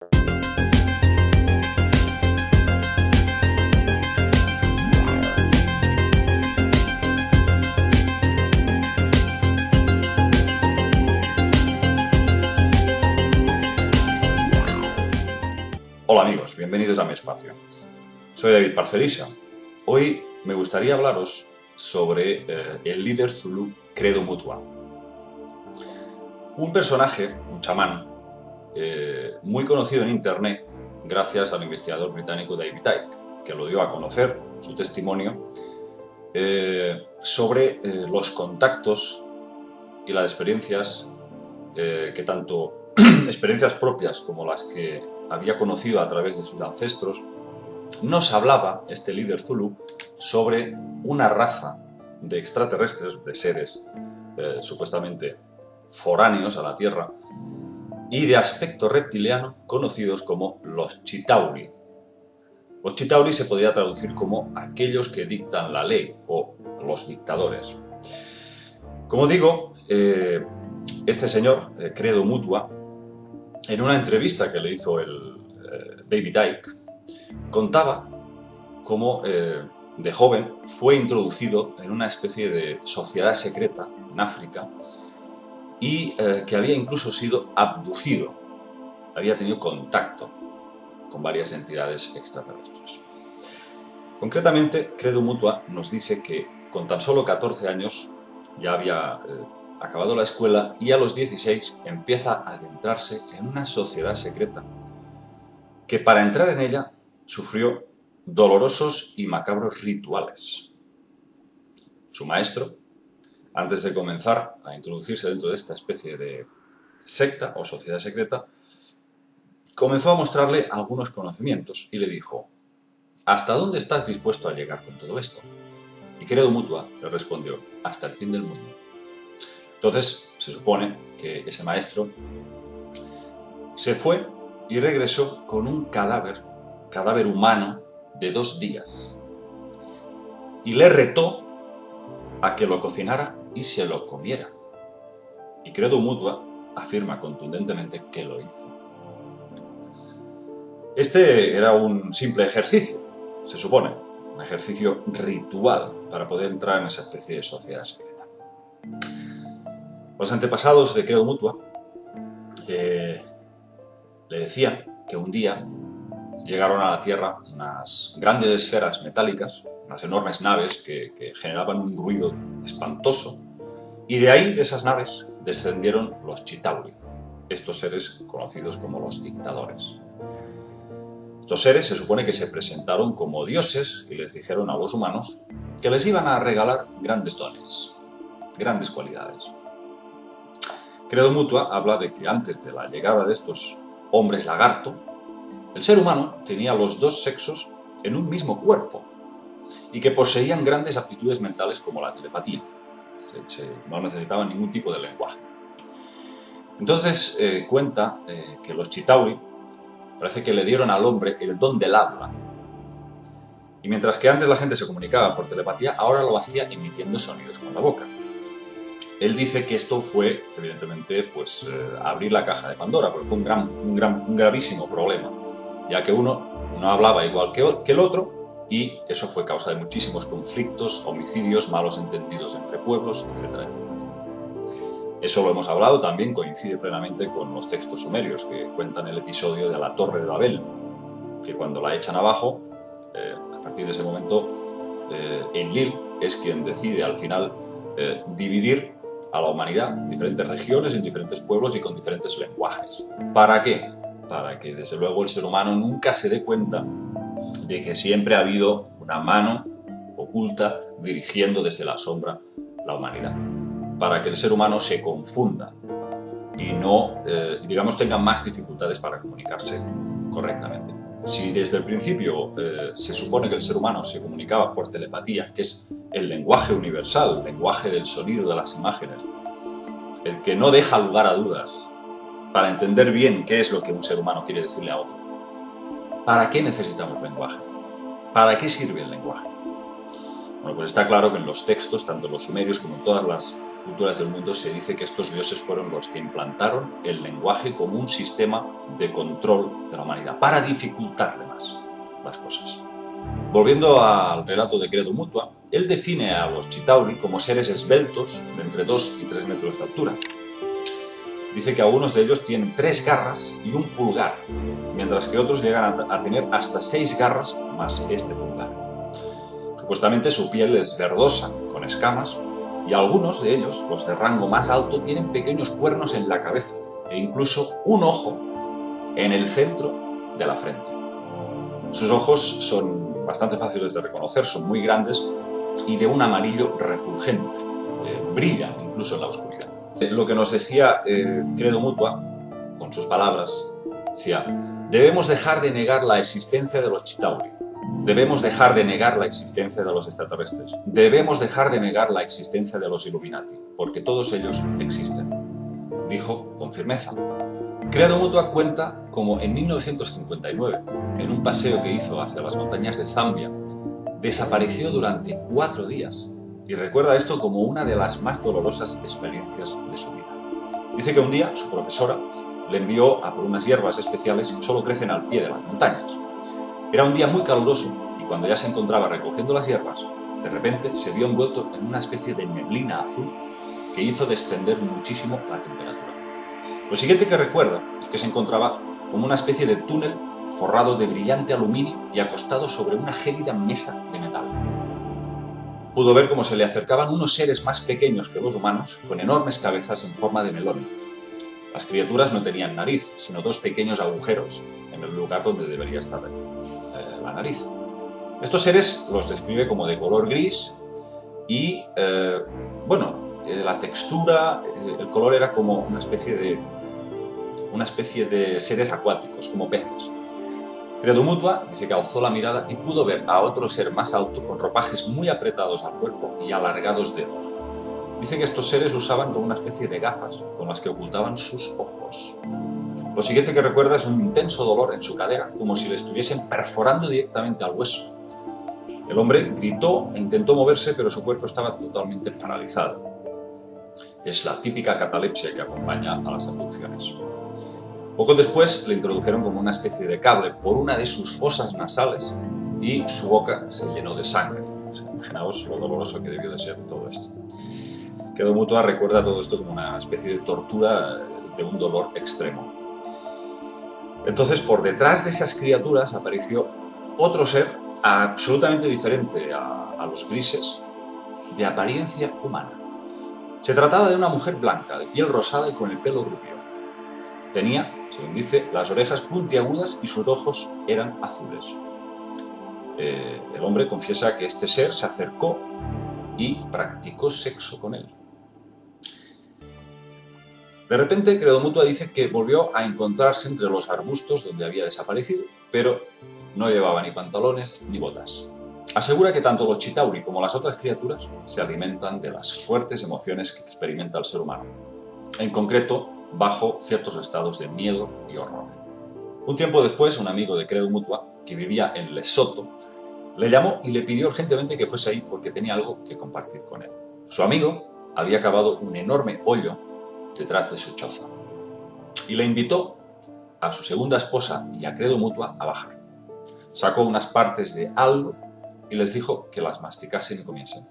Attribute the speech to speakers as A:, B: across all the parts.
A: Hola amigos, bienvenidos a mi espacio. Soy David Parcerisa. Hoy me gustaría hablaros sobre el líder zulú Credo Mutwa. Un personaje, un chamán, muy conocido en internet gracias al investigador británico David Icke, que lo dio a conocer, su testimonio, sobre los contactos y las experiencias que tanto experiencias propias como las que había conocido a través de sus ancestros. Nos hablaba este líder zulú sobre una raza de extraterrestres, de seres supuestamente foráneos a la Tierra y de aspecto reptiliano conocidos como los Chitauri. Los Chitauri se podría traducir como aquellos que dictan la ley o los dictadores. Como digo, este señor, Credo Mutwa, en una entrevista que le hizo el David Icke, contaba cómo de joven fue introducido en una especie de sociedad secreta en África y que había incluso sido abducido, había tenido contacto con varias entidades extraterrestres. Concretamente, Credo Mutwa nos dice que con tan solo 14 años ya había acabado la escuela y a los 16 empieza a adentrarse en una sociedad secreta que para entrar en ella sufrió dolorosos y macabros rituales. Su maestro, antes de comenzar a introducirse dentro de esta especie de secta o sociedad secreta, comenzó a mostrarle algunos conocimientos y le dijo: ¿hasta dónde estás dispuesto a llegar con todo esto? Y Credo Mutwa le respondió: hasta el fin del mundo. Entonces, se supone que ese maestro se fue y regresó con un cadáver humano de 2 días. Y le retó a que lo cocinara y se lo comiera. Y Credo Mutwa afirma contundentemente que lo hizo. Este era un simple ejercicio, se supone, un ejercicio ritual para poder entrar en esa especie de sociedad secreta. Los antepasados de Credo Mutwa le decían que un día llegaron a la Tierra unas grandes esferas metálicas, unas enormes naves que generaban un ruido espantoso, y de ahí, de esas naves, descendieron los Chitauri, estos seres conocidos como los dictadores. Estos seres se supone que se presentaron como dioses y les dijeron a los humanos que les iban a regalar grandes dones, grandes cualidades. Credo Mutwa habla de que antes de la llegada de estos hombres lagarto, el ser humano tenía los 2 sexos en un mismo cuerpo y que poseían grandes aptitudes mentales como la telepatía. No necesitaban ningún tipo de lenguaje. Entonces cuenta que los Chitauri parece que le dieron al hombre el don del habla. Y mientras que antes la gente se comunicaba por telepatía, ahora lo hacía emitiendo sonidos con la boca. Él dice que esto fue, evidentemente, abrir la caja de Pandora, porque fue un gravísimo problema, ya que uno no hablaba igual que el otro, y eso fue causa de muchísimos conflictos, homicidios, malos entendidos entre pueblos, etcétera, etcétera. Eso lo hemos hablado, también coincide plenamente con los textos sumerios que cuentan el episodio de la Torre de Babel, que cuando la echan abajo, a partir de ese momento, Enlil es quien decide al final dividir a la humanidad en diferentes regiones, en diferentes pueblos y con diferentes lenguajes. ¿Para qué? Para que desde luego el ser humano nunca se dé cuenta de que siempre ha habido una mano oculta dirigiendo desde la sombra la humanidad. Para que el ser humano se confunda y no, digamos, tenga más dificultades para comunicarse correctamente. Si desde el principio se supone que el ser humano se comunicaba por telepatía, que es el lenguaje universal, el lenguaje del sonido, de las imágenes, el que no deja lugar a dudas para entender bien qué es lo que un ser humano quiere decirle a otro, ¿para qué necesitamos lenguaje? ¿Para qué sirve el lenguaje? Bueno, pues está claro que en los textos, tanto en los sumerios como en todas culturas del mundo se dice que estos dioses fueron los que implantaron el lenguaje como un sistema de control de la humanidad, para dificultarle más las cosas. Volviendo al relato de Credo Mutua, él define a los Chitauri como seres esbeltos de entre 2 y 3 metros de altura. Dice que algunos de ellos tienen 3 garras y un pulgar, mientras que otros llegan a tener hasta 6 garras más este pulgar. Supuestamente su piel es verdosa, con escamas, y algunos de ellos, los de rango más alto, tienen pequeños cuernos en la cabeza e incluso un ojo en el centro de la frente. Sus ojos son bastante fáciles de reconocer, son muy grandes y de un amarillo refulgente, brillan incluso en la oscuridad. Lo que nos decía Credo Mutua, con sus palabras, decía: debemos dejar de negar la existencia de los Chitauri, debemos dejar de negar la existencia de los extraterrestres, debemos dejar de negar la existencia de los Illuminati, porque todos ellos existen, dijo con firmeza. Credo Mutua cuenta como en 1959, en un paseo que hizo hacia las montañas de Zambia, desapareció durante 4 días y recuerda esto como una de las más dolorosas experiencias de su vida. Dice que un día su profesora le envió a por unas hierbas especiales que solo crecen al pie de las montañas. Era un día muy caluroso y cuando ya se encontraba recogiendo las hierbas, de repente se vio envuelto en una especie de neblina azul que hizo descender muchísimo la temperatura. Lo siguiente que recuerda es que se encontraba como una especie de túnel forrado de brillante aluminio y acostado sobre una gélida mesa de metal. Pudo ver cómo se le acercaban unos seres más pequeños que los humanos, con enormes cabezas en forma de melón. Las criaturas no tenían nariz, sino 2 pequeños agujeros en el lugar donde debería estar la nariz. Estos seres los describe como de color gris y, la textura, el color era como una especie de seres acuáticos, como peces. Credo Mutua dice que alzó la mirada y pudo ver a otro ser más alto con ropajes muy apretados al cuerpo y alargados dedos. Dice que estos seres usaban como una especie de gafas con las que ocultaban sus ojos. Lo siguiente que recuerda es un intenso dolor en su cadera, como si le estuviesen perforando directamente al hueso. El hombre gritó e intentó moverse, pero su cuerpo estaba totalmente paralizado. Es la típica catalepsia que acompaña a las abducciones. Poco después le introdujeron como una especie de cable por una de sus fosas nasales y su boca se llenó de sangre. O sea, imaginaos lo doloroso que debió de ser todo esto. Credo Mutua recuerda todo esto como una especie de tortura de un dolor extremo. Entonces, por detrás de esas criaturas apareció otro ser absolutamente diferente a los grises, de apariencia humana. Se trataba de una mujer blanca, de piel rosada y con el pelo rubio. Tenía, según dice, las orejas puntiagudas y sus ojos eran azules. El hombre confiesa que este ser se acercó y practicó sexo con él. De repente, Credo Mutua dice que volvió a encontrarse entre los arbustos donde había desaparecido, pero no llevaba ni pantalones ni botas. Asegura que tanto los Chitauri como las otras criaturas se alimentan de las fuertes emociones que experimenta el ser humano. En concreto, bajo ciertos estados de miedo y horror. Un tiempo después, un amigo de Credo Mutua, que vivía en Lesoto, le llamó y le pidió urgentemente que fuese ahí porque tenía algo que compartir con él. Su amigo había cavado un enorme hoyo detrás de su choza y le invitó a su segunda esposa y a Credo Mutua a bajar. Sacó unas partes de algo y les dijo que las masticasen y comiesen.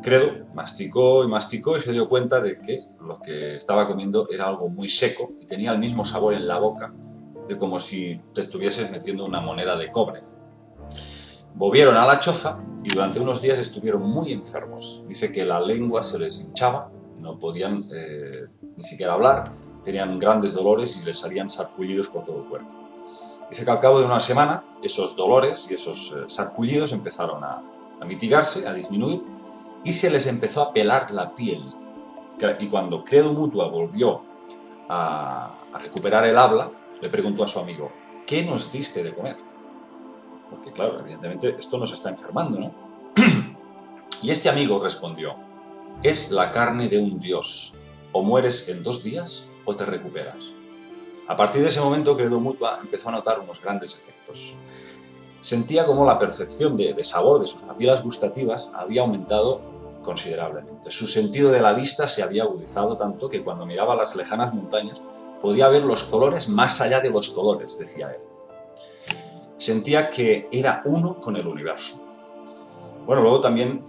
A: Credo masticó y se dio cuenta de que lo que estaba comiendo era algo muy seco y tenía el mismo sabor en la boca de como si te estuvieses metiendo una moneda de cobre. Volvieron a la choza y durante unos días estuvieron muy enfermos. Dice que la lengua se les hinchaba, no podían ni siquiera hablar, tenían grandes dolores y les salían sarpullidos por todo el cuerpo. Dice que al cabo de una semana esos dolores y esos sarpullidos empezaron a mitigarse, a disminuir, y se les empezó a pelar la piel. Y cuando Credo Mutua volvió a recuperar el habla, le preguntó a su amigo: ¿qué nos diste de comer? Porque claro, evidentemente esto nos está enfermando, ¿no? Y este amigo respondió: es la carne de un dios. O mueres en 2 días o te recuperas. A partir de ese momento, Credo Mutua empezó a notar unos grandes efectos. Sentía como la percepción de sabor de sus papilas gustativas había aumentado considerablemente. Su sentido de la vista se había agudizado tanto que cuando miraba las lejanas montañas podía ver los colores más allá de los colores, decía él. Sentía que era uno con el universo. Bueno, luego también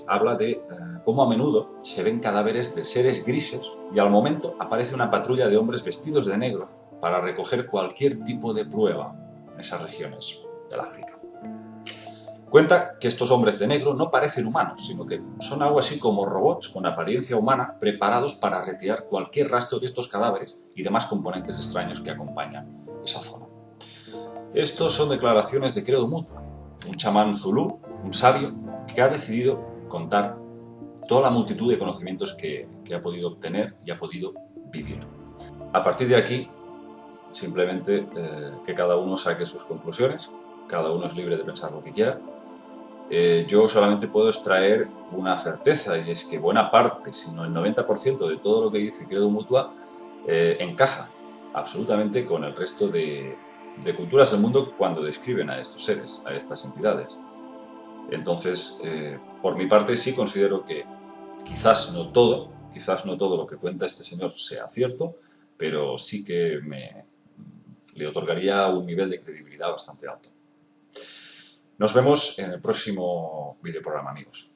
A: habla de cómo a menudo se ven cadáveres de seres grises y al momento aparece una patrulla de hombres vestidos de negro para recoger cualquier tipo de prueba en esas regiones del África. Cuenta que estos hombres de negro no parecen humanos, sino que son algo así como robots con apariencia humana preparados para retirar cualquier rastro de estos cadáveres y demás componentes extraños que acompañan esa zona. Estos son declaraciones de Credo Mutwa, un chamán zulú, un sabio, que ha decidido contar toda la multitud de conocimientos que ha podido obtener y ha podido vivir. A partir de aquí, simplemente que cada uno saque sus conclusiones, cada uno es libre de pensar lo que quiera. Yo solamente puedo extraer una certeza, y es que buena parte, si no el 90% de todo lo que dice Credo Mutwa encaja absolutamente con el resto de culturas del mundo cuando describen a estos seres, a estas entidades. Entonces, por mi parte sí considero que quizás no todo lo que cuenta este señor sea cierto, pero sí que le otorgaría un nivel de credibilidad bastante alto. Nos vemos en el próximo videoprograma, amigos.